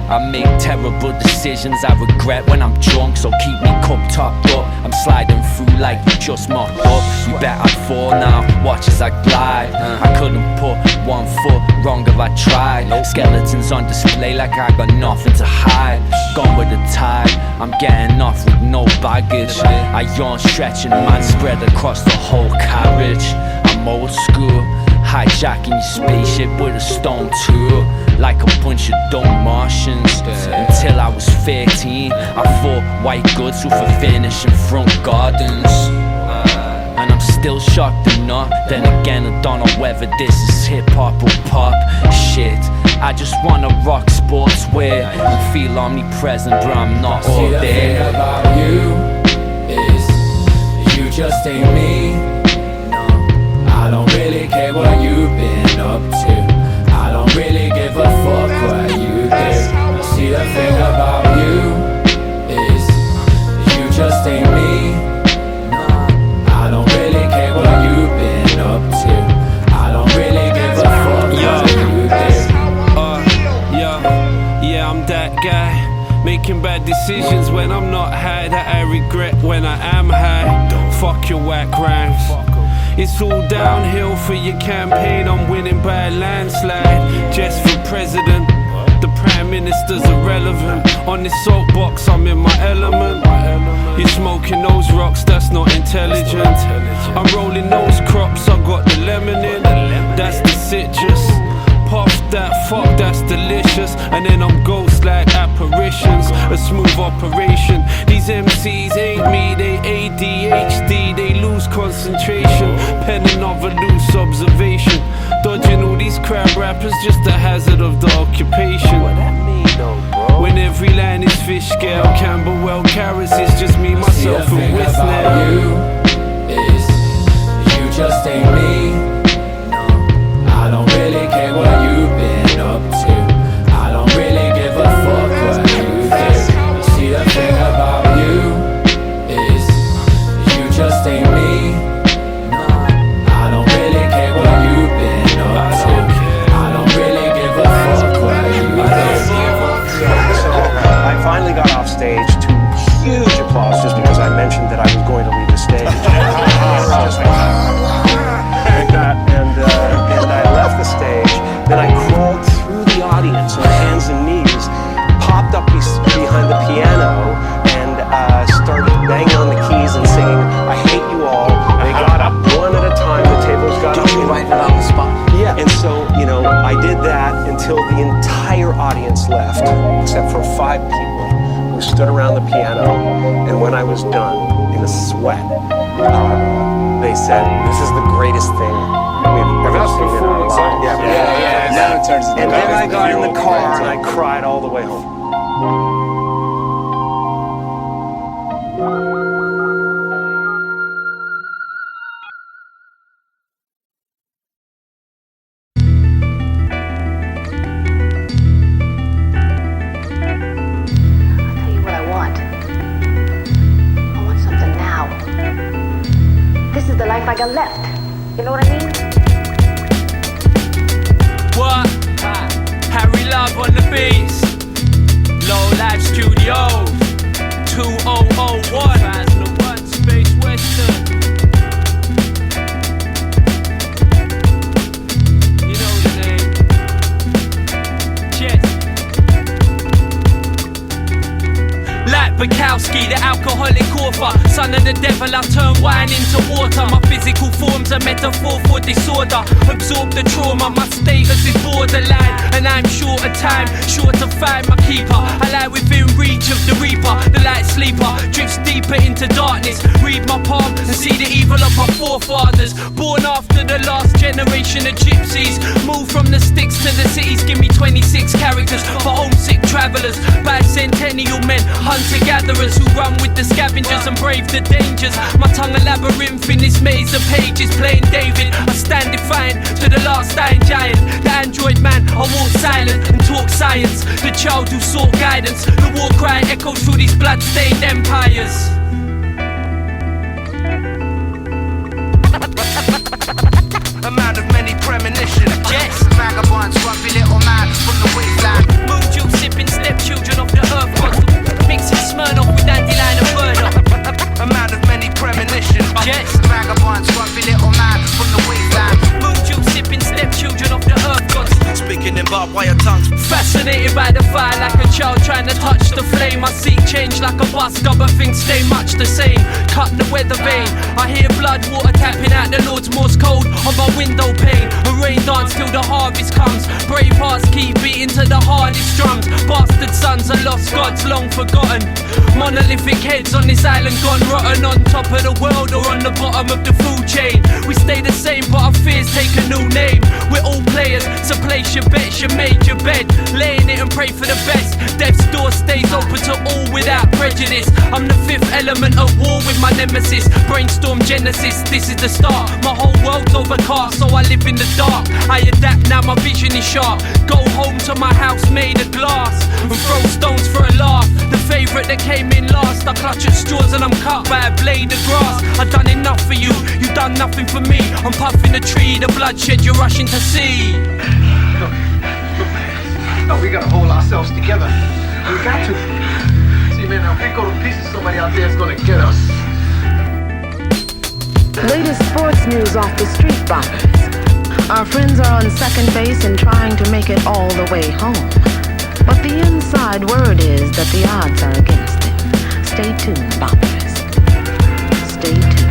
I make terrible decisions I regret when I'm drunk, so keep me cup topped up. I'm sliding through like you just mocked up. You bet I'd fall now, watch as I glide. I couldn't put one foot wrong if I tried. Skeletons on display like I got nothing to hide. Gone with the tide, I'm getting off with no baggage. I yawn stretching, man spread across the whole carriage. I'm old school, hijacking your spaceship with a stone tool, like a bunch of dumb Martians. Until I was 13, I fought white goods with a finish in front gardens. And I'm still shocked enough. Then again, I don't know whether this is hip-hop or pop shit. I just wanna rock sportswear and feel omnipresent, but I'm not all there. See, the thing about you is you just ain't me. No, I don't really care what you've been up to. I don't really give a fuck what you do. See, the thing about you is you just ain't me. No, I don't really care what you've been up to. I don't really give a fuck what you do. Yeah, I'm that guy, making bad decisions when I'm not high, that I regret when I am high. Fuck your whack rhymes. It's all downhill for your campaign, I'm winning by a landslide. Just for president, the prime minister's irrelevant. On this soapbox, I'm in my element. You're smoking those rocks, that's not intelligent. I'm rolling those crops, I got the lemon in, that's the citrus. Puff that, fuck, that's delicious. And then I'm ghost like apparitions. A smooth operation. These MCs ain't me, they ADHD. They lose concentration. Pen another loose observation. Dodging all these crap rappers, just a hazard of the occupation. What that mean though, bro? When every line is fish scale, Camberwell carrots, it's just me, myself and Whistler. You is you just ain't me. I don't really care what you've been up to. I don't really give a fuck what you do. See, the thing about you is you just ain't me. No, I don't really care what you've been up to. I don't really give a fuck what you do. So I finally got off stage to huge applause just because I mentioned that I was going to leave the stage. And I left the stage, then I crawled through the audience on hands and knees, popped up behind the piano, and started banging on the keys and singing, I hate you all. They got up one at a time, the tables got up. Did you write it on the spot? Yeah, and so, I did that until the entire audience left, except for 5 people who stood around the piano, and when I was done, in a sweat, they said, this is the greatest thing we've ever seen in our lives. Yeah. Now it turns into and then I got in the car and I cried all the way home. I'll tell you what I want. I want something now. This is the life I got left. You know what I mean? What? Harry Love on the beats. Low Life Studios 2001 Space Western. You know the name. Jehst. Like Bukowski, the alcoholic author, son of the devil, I turn wine into water. My physical form's a metaphor for disorder. Absorb the trauma, my status is borderline, and I'm short of time, sure to find my keeper. I lie within reach of the reaper, the light sleeper drifts deeper into darkness. Read my palm and see the evil of my forefathers. Born after the last generation of gypsies, moved from the sticks to the cities. Give me 26 characters for homesick travelers, bicentennial men, hunter-gatherers who run with the scavengers and brave the dangers. My tongue a labyrinth in this maze of pages, playing David. I stand defiant to the last dying giant, the android man. I walk silent and talk science, the child who sought guidance. The war cry echoed through these blood-stained empires. A man of many premonitions. Yes, vagabonds, scruffy little man from the wasteland. Moon juice sipping, step game. I seek change like a busker, but things stay much the same. Cut the weather vane. I hear blood water tapping out the Lord's Morse code on my window pane. A rain dance till the harvest comes. Brave hearts keep beating to the hardest drums. Bastard sons are lost gods, long forgotten. Monolithic heads on this island gone rotten. On top of the world or on the bottom of the food chain. We stay the same, but our fears take a new name. We're all players, so place your bets. You made your bed, laying it and pray for the best. Death's door stays open to all without prejudice. I'm the fifth element at war with my nemesis. Brainstorm Genesis, this is the start. My whole world's overcast, so I live in the dark. I adapt now, my vision is sharp. Go home to my house made of glass and throw stones for a laugh. The favourite that came in last, I clutch at straws and I'm cut by a blade of grass. I've done enough for you, you done nothing for me. I'm puffing a tree, the bloodshed you're rushing to see. No, we gotta hold ourselves together. We got to. See, man, if we go to pieces, somebody out there is gonna get us. Latest sports news off the street bombers. Our friends are on second base and trying to make it all the way home. But the inside word is that the odds are against them. Stay tuned, bombers. Stay tuned.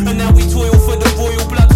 And now we toil for the royal blood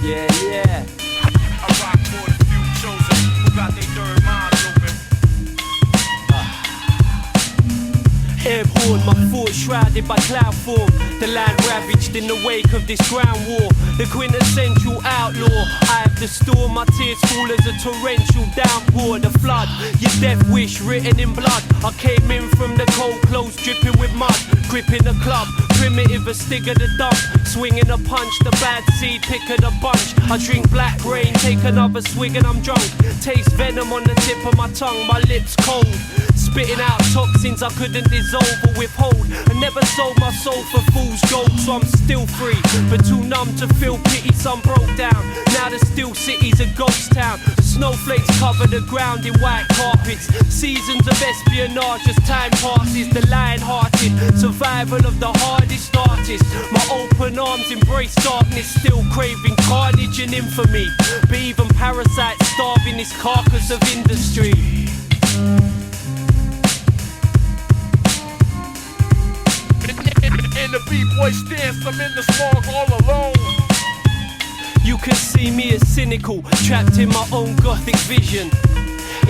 Yeah. I rock for the few chosen who got their third minds open. Airborne, my thoughts shrouded by cloud form. The land ravaged in the wake of this ground war. The quintessential outlaw. I have to store my tears fall as a torrential downpour. The flood, your death wish written in blood. I came in from the cold clothes dripping with mud. Gripping the club, primitive as stick of the dump. Swinging a punch, the bad seed, pick of the bunch. I drink black rain, take another swig and I'm drunk. Taste venom on the tip of my tongue, my lips cold. Spitting out toxins I couldn't dissolve or withhold. I never sold my soul for fool's gold, so I'm still free. But too numb to feel pity, some broke down. Now the still city's a ghost town. The snowflakes cover the ground in white carpets. Seasons of espionage as time passes. The lion-hearted survival of the hardest artist. My open arms embrace darkness, still craving carnage and infamy. But even parasites starving this carcass of industry. In the B-boy stance, I'm in the smog all alone. You can see me as cynical, trapped in my own gothic vision.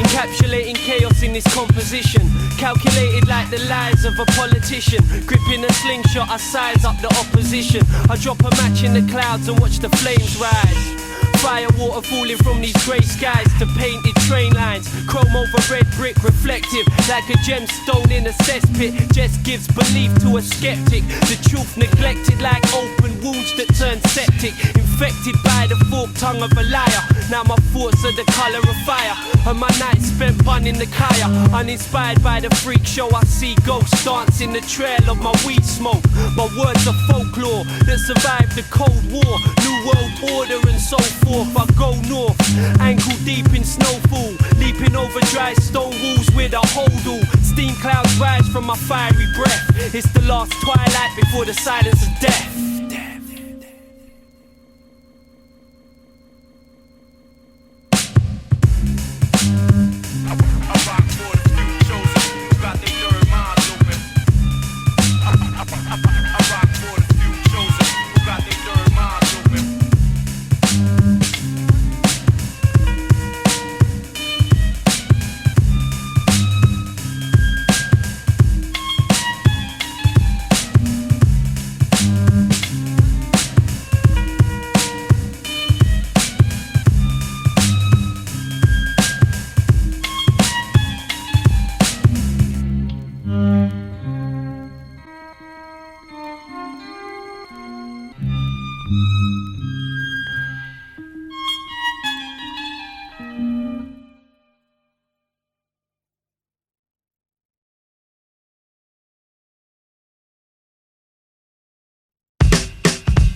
Encapsulating chaos in this composition. Calculated like the lies of a politician. Gripping a slingshot, I size up the opposition. I drop a match in the clouds and watch the flames rise. Fire water falling from these grey skies to painted train lines. Chrome over red brick, reflective like a gemstone in a cesspit. Just gives belief to a skeptic. The truth neglected like open wounds that turn septic. Infected by the forked tongue of a liar. Now my thoughts are the colour of fire, and my nights spent bunning the kaya. Uninspired by the freak show, I see ghosts dancing the trail of my weed smoke. My words are folklore that survived the Cold War. New world order and so forth. I go north, ankle deep in snowfall, leaping over dry stone walls with a hodl. Steam clouds rise from my fiery breath. It's the last twilight before the silence of death.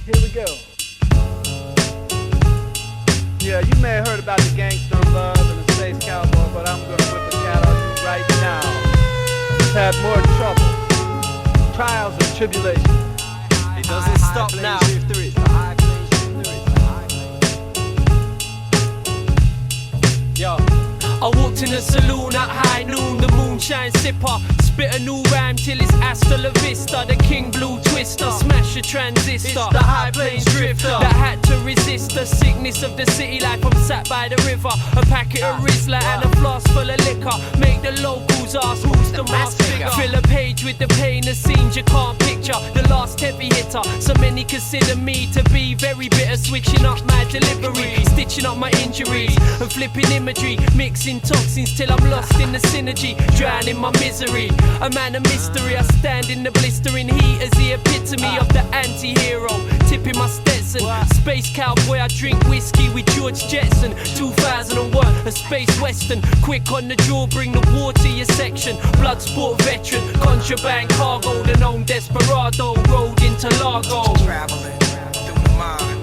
Here we go. Yeah, you may have heard about the gangster love and the space cowboy, but I'm gonna whip a cat on you right now. Just had more trouble, trials and tribulations. It doesn't stop now. Yo. I walked in a saloon at high noon, the moonshine sipper. Spit a new rhyme till it's hasta la vista. The king blue twister, smash a transistor. It's the high plains drifter that had to resist the sickness of the city life. I'm sat by the river, a packet of Rizla and a flask full of liquor. Make the locals ask who's the mass figure. Fill a page with the pain of scenes you can't picture. The last heavy hitter, so many consider me to be very bitter. Switching up my delivery, stitching up my injuries and flipping imagery, mixing toxins till I'm lost in the synergy, drowning my misery. A man of mystery, I stand in the blistering heat as the epitome of the anti-hero. Tipping my Stetson, space cowboy, I drink whiskey with George Jetson. 2001, a space western, quick on the draw, bring the war to your section. Blood sport veteran, contraband cargo, the known desperado, road into Largo. Traveling through the mind.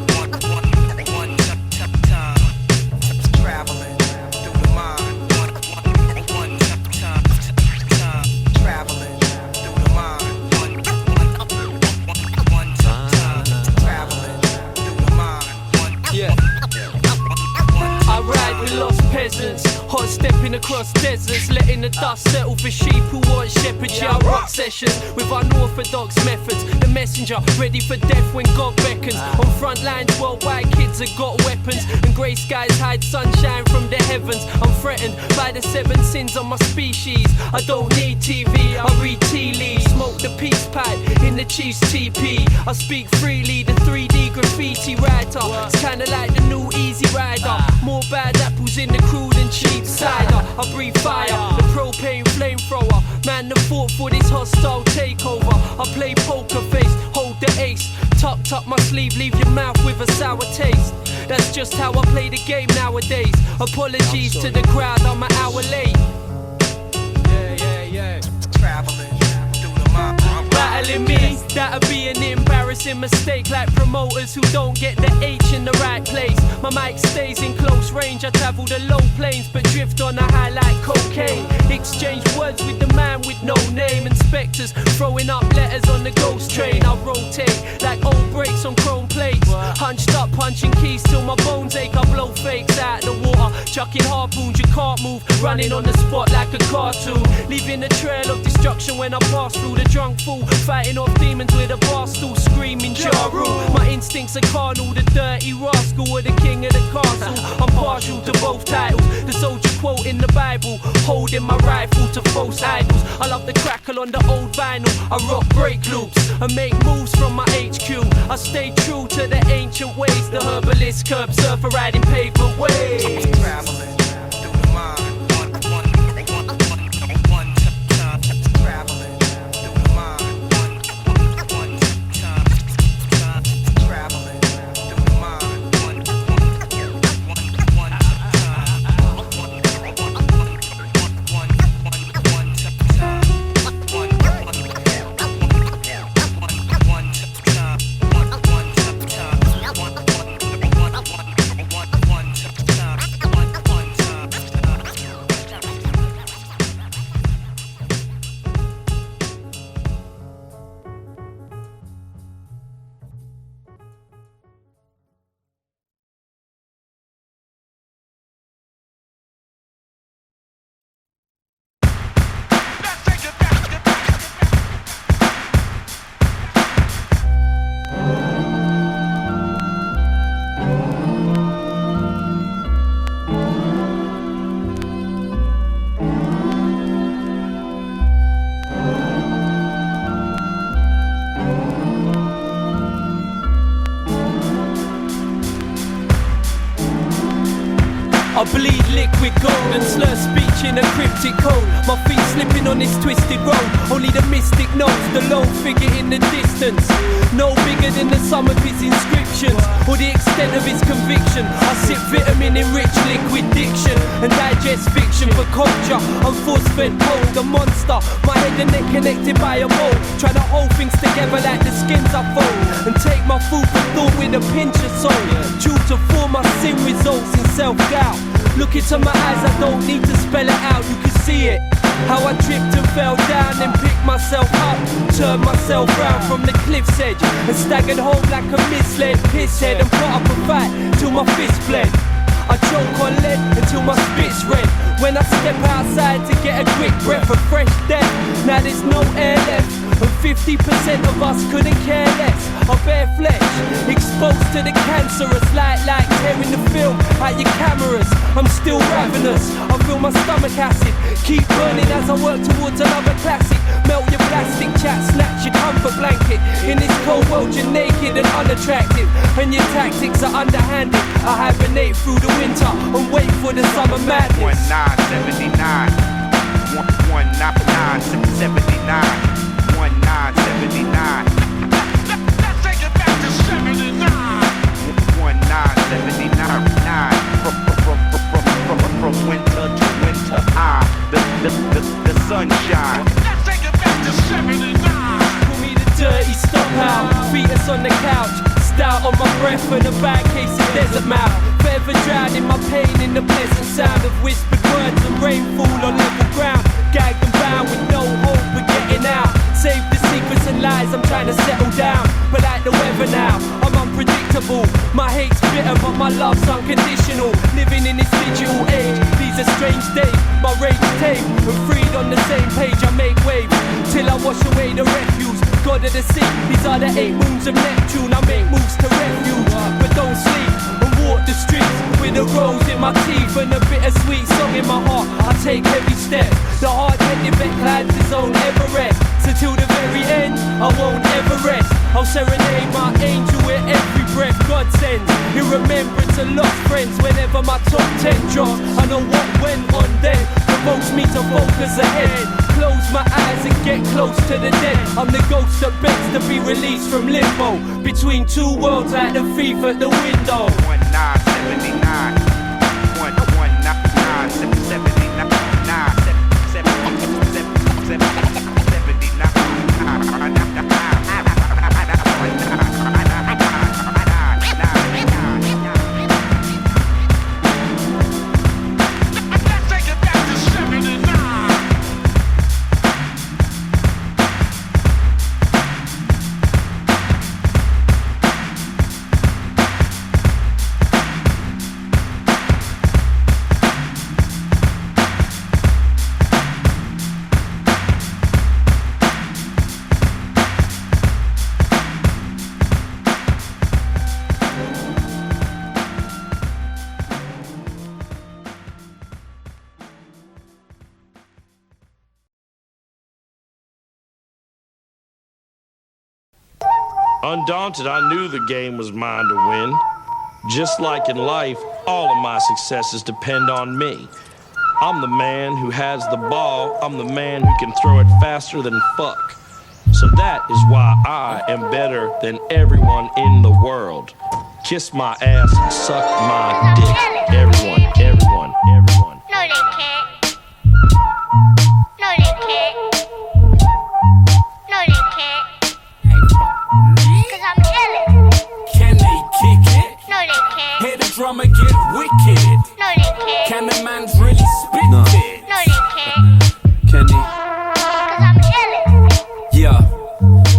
Lost peasants, hot stepping across deserts, letting the the dust settled for sheep who want shepherd. Yeah, I rock sessions with unorthodox methods. The messenger ready for death when God beckons. On front lines worldwide, kids have got weapons, and grey skies hide sunshine from the heavens. I'm threatened by the 7 sins on my species. I don't need TV, I read tea leaves. Smoke the peace pipe in the Chiefs TP. I speak freely, the 3D graffiti writer. It's kinda like the new Easy Rider. More bad apples in the crude and cheap cider. I breathe fire, the propane flamethrower. Man, the fought for this hostile takeover. I play poker face, hold the ace. Tucked up my sleeve, leave your mouth with a sour taste. That's just how I play the game nowadays. Apologies to the crowd, I'm an hour late. Traveling through the mind. Battling me, that'll be an embarrassing mistake. Like promoters who don't get the H in the right place. My mic stays in close range. I travel the low planes, but drift on a high like cocaine. Exchange words with the man with no name. Inspectors throwing up letters on the ghost train. I rotate like old brakes on chrome plates. Hunched up, punching keys till my bones ache. I blow fakes out the water, chucking harpoons. You can't move, running on the spot like a cartoon. Leaving a trail of destruction when I pass through. The drunk fool, fighting off demons with a bar stool, screaming Ja Rule. My instincts are carnal, the dirty rascal or the king of the castle. I'm partial to both titles. The soldier quote in the Bible, holding my rifle to false idols. I love the crackle on the old vinyl. I rock break loops and make moves from my HQ. I stay true to the ancient ways. The herbalist, curb surfer, riding pavement ways. Traveling through the mind. Traveling through the mind. Traveling through the mind. I bleed liquid gold and slur speech in a cryptic code. My feet slipping on this twisted road. Only the mystic knows the lone figure in the distance. No bigger than the sum of his inscriptions or the extent of his conviction. I sip vitamin-enriched liquid diction and digest fiction for culture. I'm force-fed cold, a monster. My head and neck connected by a mold. Trying to hold things together like the skins I fold. And take my food for thought with a pinch of salt. Due to form my sin results in self-doubt. Look into my eyes, I don't need to spell it out, you can see it. How I tripped and fell down and picked myself up. Turned myself round from the cliff's edge and staggered home like a misled pisshead. And put up a fight till my fist bled. I choke on lead until my spit's red. When I step outside to get a quick breath of fresh death. Now there's no air left, and 50% of us couldn't care less. I'm bare flesh, exposed to the cancerous light like tearing the film out your cameras. I'm still ravenous, I feel my stomach acid keep burning as I work towards another classic. Melt your plastic chat, snatch your comfort blanket. In this cold world you're naked and unattractive, and your tactics are underhanded. I hibernate through the winter and wait for the summer madness. 1979 1979 1979. Let's take it back to 79. 1979 from winter to winter. The sunshine. Let's take it back to 79. Call me the dirty stop out, beat us on the couch. Stout on my breath and a bad case of desert mouth. Forever drowning my pain in the pleasant sound of whispered words and rainfall on level ground. Gagged and bound with no hope of getting out. Save the secrets and lies, I'm trying to settle down. But like the weather now, I'm unpredictable. invisible. My hate's bitter but my love's unconditional. Living in this digital age, these are strange days. My rage's tame, and freed on the same page. I make waves, till I wash away the refuse. God of the sea, these are the 8 moons of Neptune. I make moves to refuge, but don't sleep and walk the streets with a rose in my teeth and a bittersweet song in my heart. I take heavy steps, the hard-headed vet climbs his own Everest. So till the very end, I won't ever rest. I'll serenade my angel with every breath God sends. In remembrance of lost friends, whenever my top 10 drops, I know what went on then. Provokes me to focus ahead. Close my eyes and get close to the dead. I'm the ghost that begs to be released from limbo, between 2 worlds like the thief at the window. 1979 Undaunted, I knew the game was mine to win. Just like in life, all of my successes depend on me. I'm the man who has the ball. I'm the man who can throw it faster than fuck. So that is why I am better than everyone in the world. Kiss my ass and suck my dick. Everyone, everyone, everyone. No, they can't. No, they can't. No, they can't. Cause I'm illin'. Can they kick it? No, they can't. Hear the drummer get wicked. No, they can't. Can the man's really spit it? No, they can't. Kenny, Cause I'm illin'. yeah.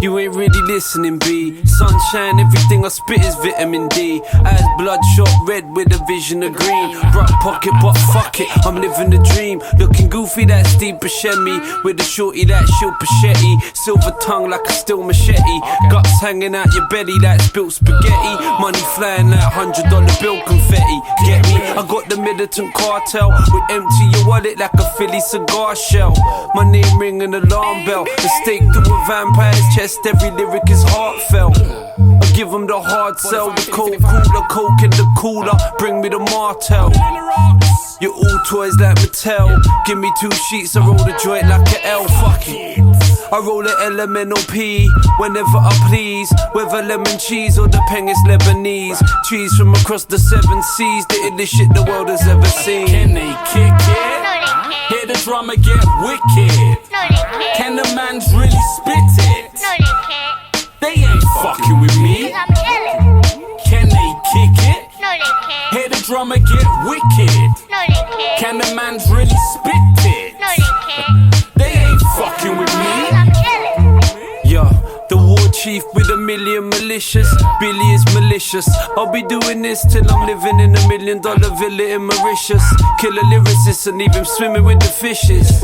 You ain't really listening, B. Sunshine, everything I spit is vitamin D. Eyes bloodshot red with a vision of green. Bruck pocket, but fuck it, I'm living the dream. Looking goofy, that Steve Buscemi. With a shorty, that shield Pachetti. Silver tongue like a steel machete. Guts hanging out your belly like spilt spaghetti. Money flying like $100 bill confetti. Get me? I got the militant cartel. We empty your wallet like a Philly cigar shell. My name ring an alarm bell. The stake to a vampire's chest. Every lyric is heartfelt. I give them the hard sell, the cold cooler, coke in the cooler. Bring me the Martell. You're all toys like Mattel. Give me 2 sheets, I roll the joint like an L. Fuck it. I roll an elemental P whenever I please. Whether lemon cheese or the peng is Lebanese. Trees from across the 7 seas, the illest shit the world has ever seen. Can they kick it? No, they can't. Hear the drummer get wicked. No, they can't. Can the man's really spit it? No, they can't. They ain't fucking with me. Cause I'm illin'. Can they kick it? No, they can't. Hear the drummer get wicked. No, they can't. Can the man's really spit it? No, they can't. They ain't fucking with Cause me. I'm illin'. Yeah, the war chief with a million militias. Billy is malicious. I'll be doing this till I'm living in $1 million villa in Mauritius. Kill a lyricist and leave him swimming with the fishes.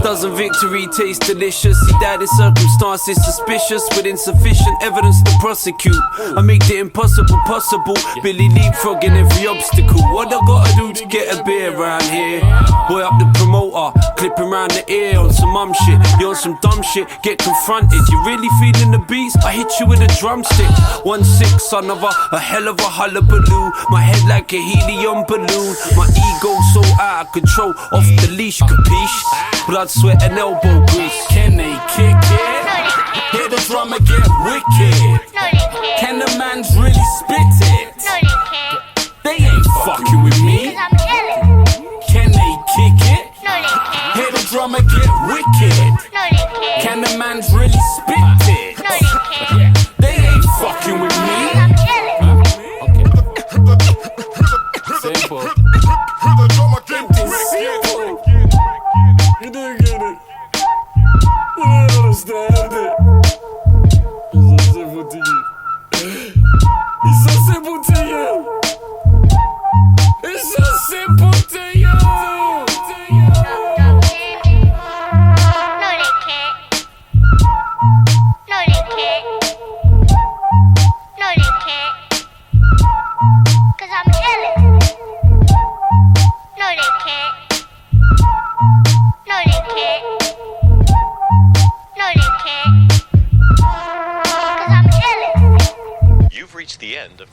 Doesn't victory taste delicious? He died in circumstances suspicious with insufficient evidence to prosecute. I make the impossible possible. Billy leapfrogging every obstacle. What I gotta do to get a beer around here? Boy up the promoter, clipping round the ear on some mum shit. You on some dumb shit, get confronted. You really feeling the beats? I hit you with a drumstick. 1-6, son of a hell of a hullabaloo. My head like a helium balloon. My ego so out of control, off the leash, capiche? Blood, sweat and elbow grease. Can they kick it? Hear the drummer get wicked. No, they can't. Can the man's really spit it? No, they can't. They ain't fucking with me. Cause I'm illin'. Can they kick it? No, they can't. Hear the drummer get wicked. No, they can't. Can the man's really spit it? No, they can't. They ain't fucking with Cause me. I'm illin'. Simple. You didn't get it. You didn't understand it. It's so simple to you. It's so simple.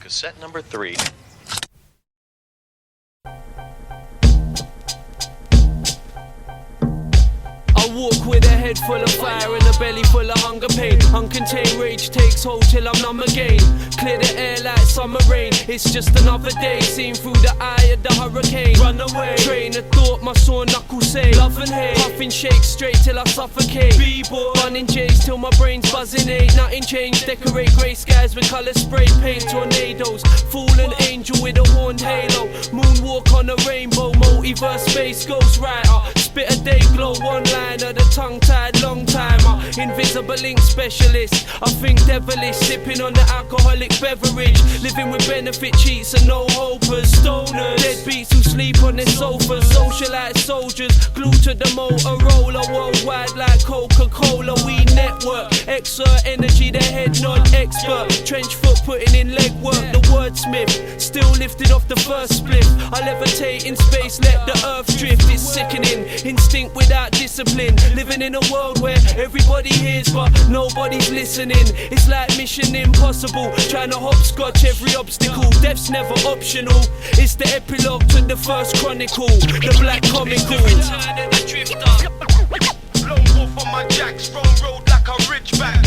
cassette number 3. I walk with a head full of fire and a belly full of hunger pain. Uncontained rage takes hold till I'm numb again. Clear the air like summer rain. It's just another day seen through the eye of the hurricane. Run away, train of thought, my sore knuckles say love and hate. Puff and shake straight till I suffocate. B-boy, running J's till my brain's buzzing. Ain't nothing changed. Decorate grey skies with colour spray paint. Tornadoes, fallen angel with a horned halo. Moonwalk on a rainbow. Multiverse space ghost writer. Spit a day glow, one liner, the tongue-tied long timer. Invisible ink specialist, I think devilish. Sipping on the alcoholic beverage. Living with benefit cheats and no hopers. Stoners, deadbeats who sleep on their sofas. Socialite soldiers, glued to the Motorola. Worldwide like Coca-Cola. We network, exert energy, the head nod expert. Trench foot putting in legwork, the wordsmith. Still lifted off the first split. I levitate in space, let the earth drift. It's sickening, instinct without discipline. Living in a world where everybody hears but nobody's listening. It's like mission impossible, trying to hopscotch every obstacle. Death's never optional. It's the epilogue to the first chronicle, the black comical. Return of the drifter. Lone wolf on my jacks, roam road like a ridgeback.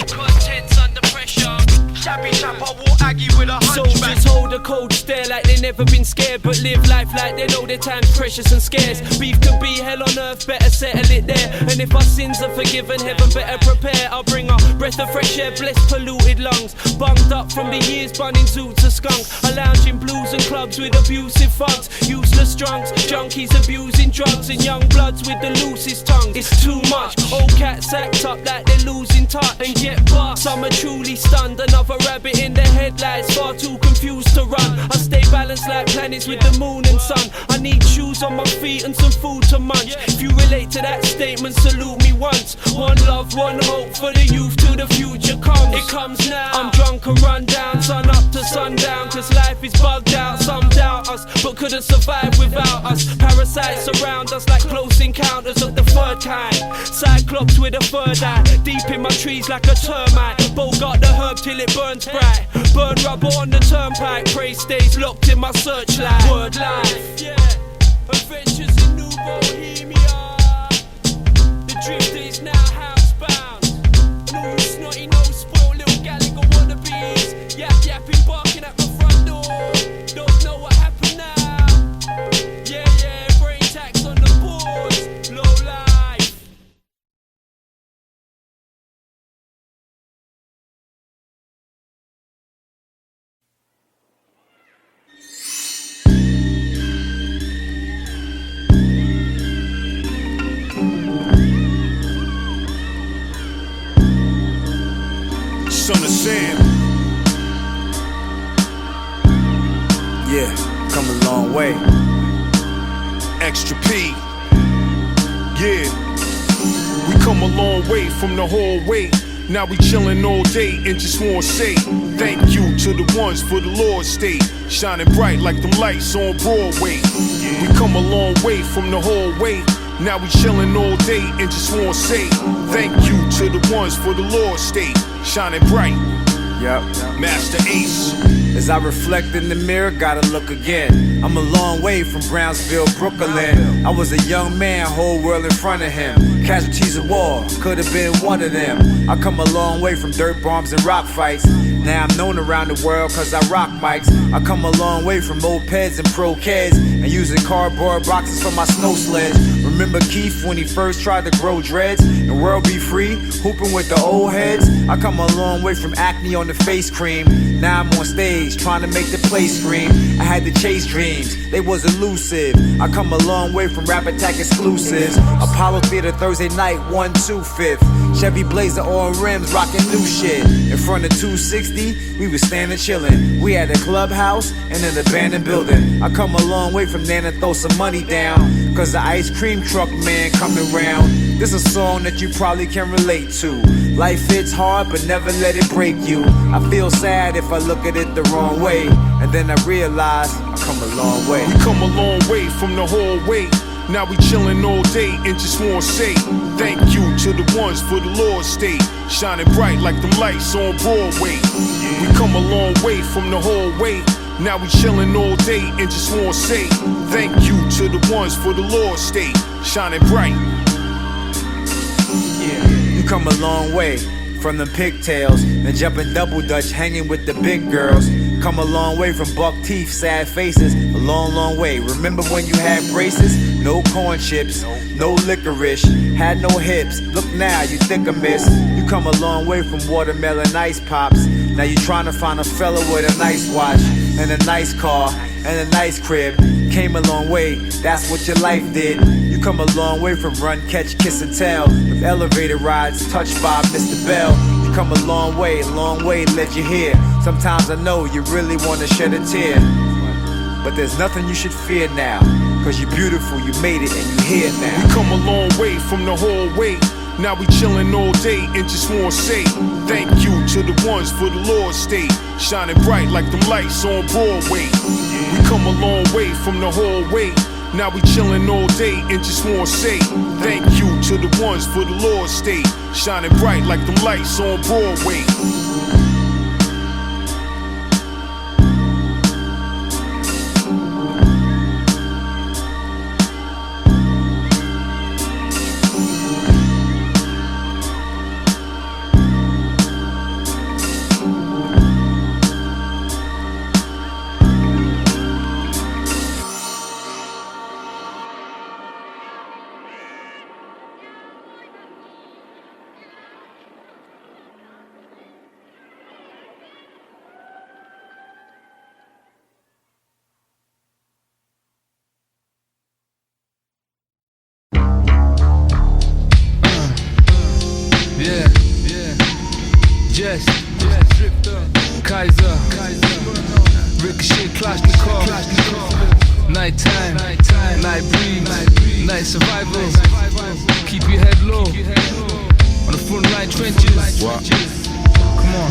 Contents under pressure. Shabby chap, I walk Aggie with a hunchback. Soldiers hold a cold stare like they never been scared, but live life like they know their time's precious and scarce. Beef can be hell on earth, better settle it there. And if our sins are forgiven, heaven better prepare. I'll bring a breath of fresh air, bless polluted lungs. Bunged up from the years, bunning zoots a skunk. I lounge in blues and clubs with abusive thugs. Useless drunks, junkies abusing drugs, and young bloods with the loosest tongues. It's too much, old cats act up like they're losing touch and get bucked. Some are truly stunned, another rabbit in the headlights, far too confused to run. I stay balanced like planets with the moon and sun. I need shoes on my feet and some food to munch. If you relate to that statement, salute me once. One love, one hope for the youth till the future comes. It comes now. I'm drunk and run down, sun up to sundown, cause life is bugged out. Some doubt us, but couldn't survive without us. Parasites surround us like close encounters of the third kind. Cyclops with a third eye, deep in my trees like a termite. Bogart the herb till it burns bright. Burn rubber on the turnpike, pray stays locked in my searchlight. Word life, yeah. Adventures in New Bohemia. The drifter is now housebound. No, you snotty, no spoiled little Gallagher wannabes. Yapping, barking at my front door. Don't know what happened now. Yeah, brain tax on the boards. Low life. Son of Sam. Yeah, come a long way. Extra P. Yeah, we come a long way from the whole way. Now we chillin' all day and just wanna say thank you to the ones for the Lord's state, shining bright like them lights on Broadway. We come a long way from the whole way. Now we chillin' all day and just wanna say thank you to the ones for the Lord's state, shining bright. Yep. Master Ace. As I reflect in the mirror, gotta look again. I'm a long way from Brownsville, Brooklyn. I was a young man, whole world in front of him. Casualties of war, could have been one of them. I come a long way from dirt bombs and rock fights. Now I'm known around the world cause I rock mics. I come a long way from mopeds and pro kids and using cardboard boxes for my snow sleds. Remember Keith when he first tried to grow dreads and world be free, hooping with the old heads? I come a long way from acne on the face cream. Now I'm on stage trying to make the place scream. I had to chase dreams, they was elusive. I come a long way from Rap Attack exclusives. Apollo Theater Thursday night, 1-2-5. Chevy Blazer on rims, rocking new shit. In front of 260, we was standing chillin'. We had a clubhouse and an abandoned building. I come a long way from there to throw some money down, cause the ice cream truck man coming round. This a song that you probably can relate to. Life hits hard but never let it break you. I feel sad if I look at it the wrong way, and then I realize I come a long way. We come a long way from the whole way. Now we chillin' all day and just wanna say thank you to the ones for the Lord's state, shining bright like them lights on Broadway. We come a long way from the hallway. Now we chillin' all day and just wanna say thank you to the ones for the Lord's state, shining bright. Yeah, you come a long way from them pigtails, then jumping double dutch, hanging with the big girls. Come a long way from buck teeth, sad faces, a long, long way. Remember when you had braces? No corn chips, no licorice, had no hips. Look now, you think I miss. You come a long way from watermelon ice pops. Now you trying to find a fella with a nice watch, and a nice car, and a nice crib. Came a long way, that's what your life did. You come a long way from run, catch, kiss and tell, with elevator rides touched by Mr. Bell. You come a long way to let you hear. Sometimes I know you really want to shed a tear, but there's nothing you should fear now, cause you're beautiful, you made it and you here now. We come a long way from the hallway. Now we chillin' all day and just wanna say thank you to the ones for the Lord's state, shining bright like them lights on Broadway. We come a long way from the hallway. Now we chillin' all day and just wanna say thank you to the ones for the Lord's state, shining bright like them lights on Broadway. Jehst, Kaiser, Ricochet, Kalashnikov, nighttime, night breeze, night survival. Keep your head low on the front line trenches.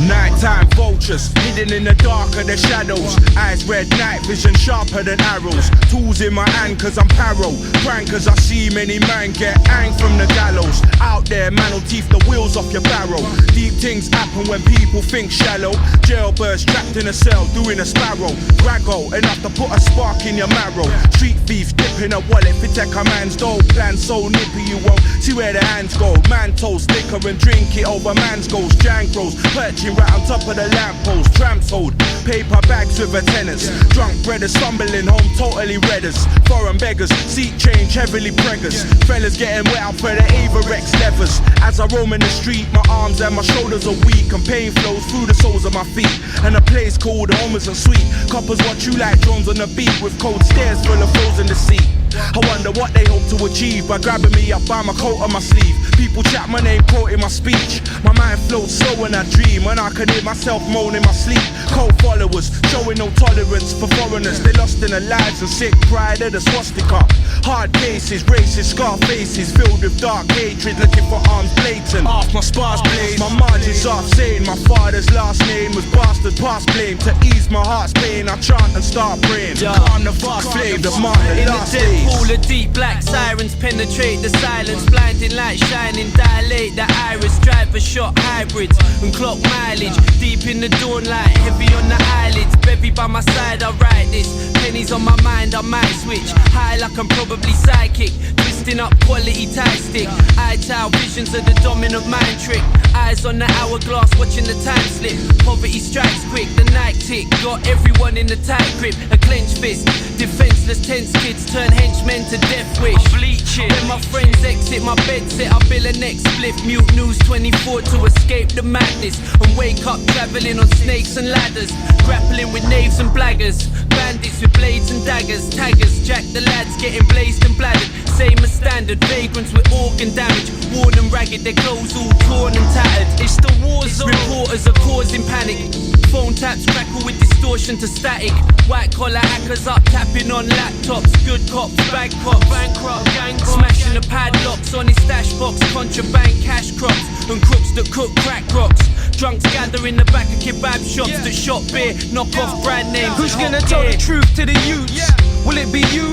Nighttime vultures, hidden in the dark of the shadows. Eyes red, night vision sharper than arrows. Tools in my hand cause I'm paro. Prank cause I see many man get hanged from the gallows. Out there, man will teeth the wheels off your barrow. Deep things happen when people think shallow. Jailbirds trapped in a cell doing a sparrow. Raggo, enough to put a spark in your marrow. Street thieves dipping a wallet for take a man's dough. Plan so nippy you won't see where the hands go. Man toast liquor and drink it over man's goals. Jangros, perching right on top of the lamppost. Tramps hold paper bags with a tenants. Drunk brothers stumbling home totally redders. Foreign beggars, seat change heavily preggers. Fellas getting wet out for the Averex levers. As I roam in the street, my arms and my shoulders are weak, and pain flows through the soles of my feet. And a place called home is a sweet. Coppers watch you like drones on the beat, with cold stairs full of frozen in the seat. I wonder what they hope to achieve by grabbing me up by my coat on my sleeve. People chat my name, quoting my speech. My mind floats slow when I dream, and I can hear myself moan in my sleep. Cold followers, showing no tolerance for foreigners. They lost in their lives and sick pride of the swastika. Hard cases, racist scar faces, filled with dark hatred, looking for arms blatant. Off my sparse blade, my margins off, saying my father's last name was bastard past blame. To ease my heart's pain, I chant and start praying. Calm the fast flame, demand the last days. Pool of deep black sirens penetrate the silence. Blinding light shining, dilate the iris. Driver shot hybrids and clock mileage. Deep in the dawn light, heavy on the eyelids. Bevy by my side, I write this. Pennies on my mind, I might switch. High like I'm probably psychic. Twisting up quality tie stick. Eye-tile visions of the dominant mind trick. Eyes on the hourglass, watching the time slip. Poverty strikes quick, the night tick. Got everyone in the tight grip, a clenched fist. Defenseless tense kids turn henchmen to death wish. Bleaching. When my friends exit my bed set, I bill a next split. Mute News 24 to escape the madness. And wake up travelling on snakes and ladders. Grappling with knaves and blaggers. Bandits with blades and daggers. Taggers, jack the lads getting blazed and bladdered. Same as standard, vagrants with organ damage. Worn and ragged, their clothes all torn and tattered. It's the war zone. Reporters are causing panic. Phone taps crackle with distortion to static. White collar hackers up tapping on laptops. Good cops, bad cops, bankrupt gang cops. Smashing the padlocks on his stash box. Contraband cash crops and crooks that cook crack rocks. Drunks gather in the back of kebab shops that shop beer, knock off brand names. Who's gonna tell the truth to the youths? Will it be you?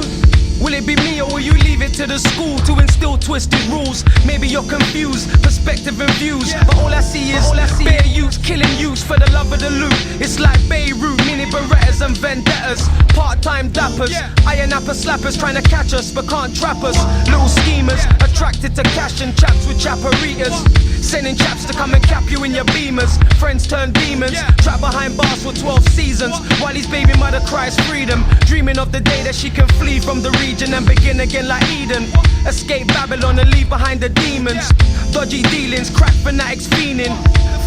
Will it be me or will you leave it to the school to instill twisted rules? Maybe you're confused, perspective and views, but all I see is bare youths killing youths for the love of the loot. It's like Beirut, mini Berettas and vendettas, part-time dappers, iron apple slappers trying to catch us but can't trap us. Little schemers attracted to cash and chaps with chaparitas, sending chaps to come and cap you in your beamers. Friends turn demons, trapped behind bars for 12 seasons, while his baby mother cries freedom, dreaming of the day that she can flee from the region and begin again like Eden. Escape Babylon and leave behind the demons. Dodgy dealings, crack fanatics fiending,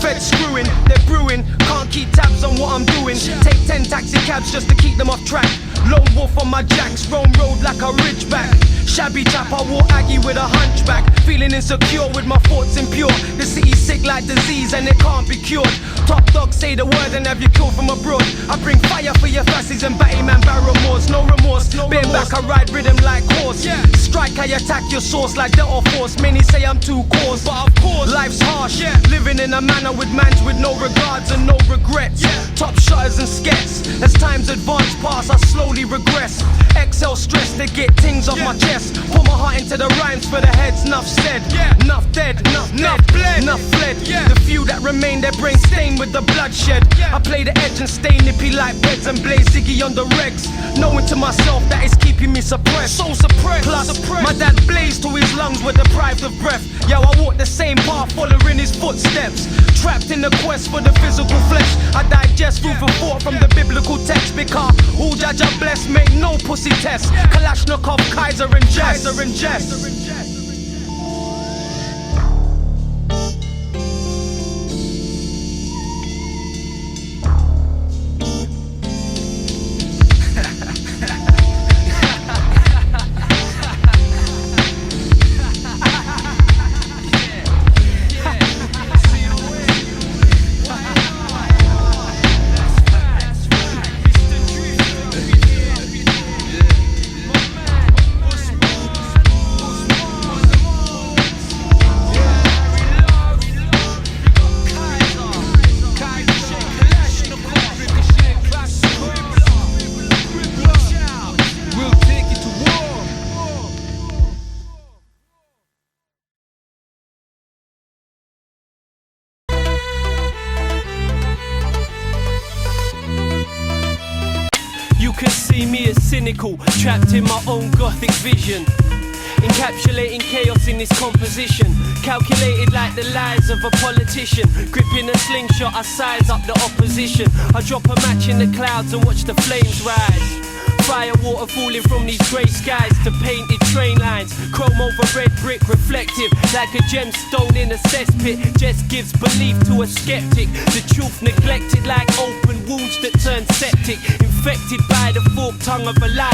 feds screwing, they're brewing, can't keep tabs on what I'm doing. Take 10 taxi cabs just to keep them off track. Lone wolf on my jacks, roam road like a ridgeback. Shabby chap, I wore Aggie with a hunchback, feeling insecure with my thoughts impure. The city's sick like disease and it can't be cured. Top dogs say the word and have you killed from abroad. I bring fire for your fasces and batty man barrymores. No remorse, being back I ride rhythm like horse. Strike I attack your source like Delta Force. Many say I'm too coarse, but of course life's harsh. Living in a manner with mans with no regards and no regrets. Top shutters and skets. As times advance past I slowly regress. Exhale stress to get things off my chest. Put my heart into the rhymes for the heads. Nuff said, nuff dead, nuff bled, nuff fled. The few that remain, their brain stained with the bloodshed. I play the edge and stay nippy like beds and blaze Ziggy on the regs, knowing to myself that it's keeping me suppressed. So suppressed. Plus, my dad blazed till his lungs were deprived of breath. Yo, I walk the same path, following his footsteps. Trapped in the quest for the physical flesh. I digest food for thought from the biblical text. Because all Jaja bless, make no pussy test. Kalashnikov, Kaiser and Jehst. You can see me as cynical, trapped in my own gothic vision, encapsulating chaos in this composition, calculated like the lies of a politician. Gripping a slingshot, I size up the opposition. I drop a match in the clouds and watch the flames rise. Fire water falling from these grey skies to painted train lines. Chrome over red brick, reflective like a gemstone in a cesspit. Just gives belief to a skeptic. The truth neglected like open wounds that turn septic. Infected by the forked tongue of a liar.